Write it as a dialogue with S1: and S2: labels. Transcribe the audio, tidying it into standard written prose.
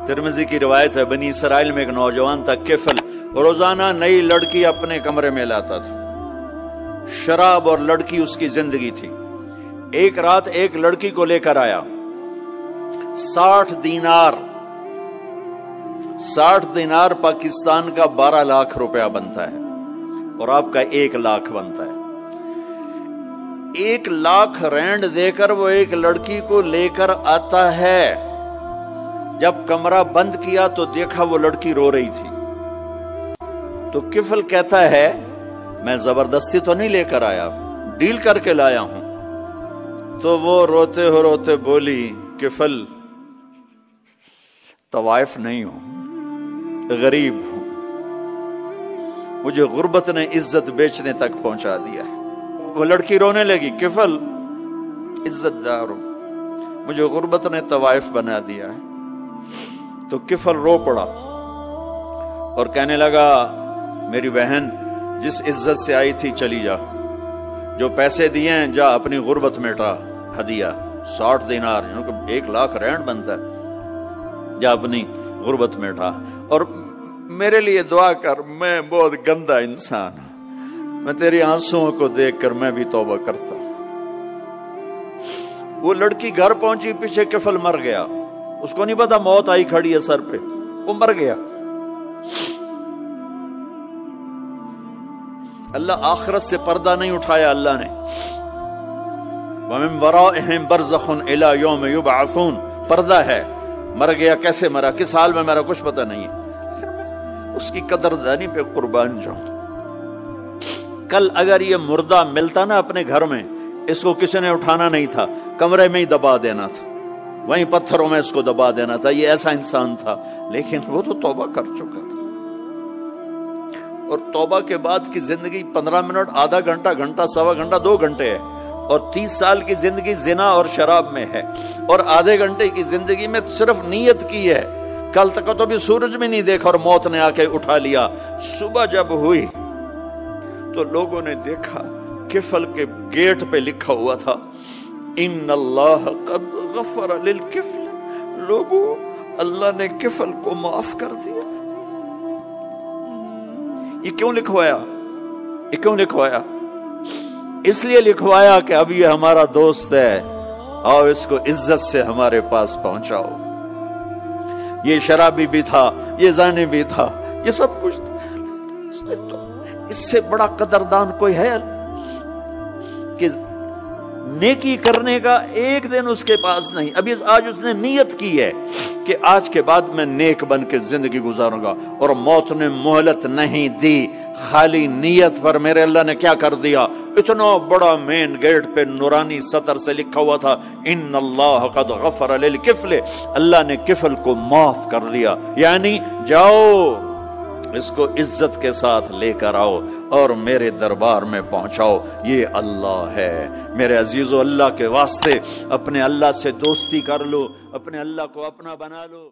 S1: Tirmidhi की रिवायत है, बनी इसराइल में एक नौजवान था किफल, रोजाना नई लड़की अपने कमरे में लाता था। शराब और लड़की उसकी जिंदगी थी। एक रात एक लड़की को लेकर आया, 60 दिनार पाकिस्तान का 12 लाख रुपया बनता है और आपका 1 लाख बनता है। 1 लाख रैंड देकर वो एक लड़की को लेकर आता है। जब कमरा बंद किया तो देखा वो लड़की रो रही थी। तो किफल कहता है, मैं जबरदस्ती तो नहीं लेकर आया, डील करके लाया हूं। तो वो रोते बोली, किफल तवाइफ नहीं हूं, गरीब हूं, मुझे गुर्बत ने इज्जत बेचने तक पहुंचा दिया है। वो लड़की रोने लगी, किफल इज्जतदार हूं, मुझे गुर्बत ने तवाइफ बना दिया है। तो किफल रो पड़ा और कहने लगा, मेरी बहन जिस इज्जत से आई थी चली जा, जो पैसे दिए हैं जा अपनी गुर्बत मिटा, हदिया 60 दिनार 1 लाख रैंड बनता है, जा अपनी गुर्बत मिटा और मेरे लिए दुआ कर, मैं बहुत गंदा इंसान हूं, मैं तेरी आंसुओं को देखकर मैं भी तौबा करता हूं। वो लड़की घर पहुंची, पीछे किफल मर गया। उसको नहीं पता मौत आई खड़ी है सर पे, वो मर गया। अल्लाह आखिरत से पर्दा नहीं उठाया। अल्लाह ने वमिन वराइहिम बरज़खुन इला यौम युबअसून, पर्दा है। मर गया, कैसे मरा, किस हाल में मरा, कुछ पता नहीं है। उसकी कदरदानी पे कुर्बान जाऊं। कल अगर ये मुर्दा मिलता ना अपने घर में, इसको किसी ने उठाना नहीं था, कमरे में ही दबा देना था, वहीं पत्थरों में इसको दबा देना था। ये ऐसा इंसान था, लेकिन वो तो तौबा कर चुका था। और तौबा के बाद की जिंदगी 15 मिनट, आधा घंटा, घंटा, सवा घंटा, 2 घंटे है। और 30 साल की जिंदगी जिना और शराब में है। और आधे घंटे की जिंदगी में सिर्फ नीयत की है। कल तक तो भी सूरज भी नहीं देखा और मौत ने आके उठा लिया। सुबह जब हुई तो लोगों ने देखा किफल के गेट पे लिखा हुआ था, इन्नल्लाह कद गफर लिल किफल। लोगों, अल्लाह ने किफल को माफ कर दिया। ये क्यों लिखवाया? ये क्यों लिखवाया? इसलिए लिखवाया कि अब ये हमारा दोस्त है और इसको इज्जत से हमारे पास पहुंचाओ। ये शराबी भी था, ये जानी भी था, ये सब कुछ था। तो इससे बड़ा कदरदान कोई है कि नेकी करने का एक दिन उसके पास नहीं। अभी आज उसने नियत की है कि आज के बाद मैं नेक बन के जिंदगी गुजारूंगा, और मौत ने मोहलत नहीं दी। खाली नियत पर मेरे अल्लाह ने क्या कर दिया, इतना बड़ा मेन गेट पे नूरानी सतर से लिखा हुआ था, इन्नल्लाह कद गफर लिल किफल। अल्लाह ने किफल को माफ कर दिया। यानी जाओ, इसको इज्जत के साथ लेकर आओ और मेरे दरबार में पहुंचाओ। ये अल्लाह है। मेरे अजीजों, अल्लाह के वास्ते अपने अल्लाह से दोस्ती कर लो, अपने अल्लाह को अपना बना लो।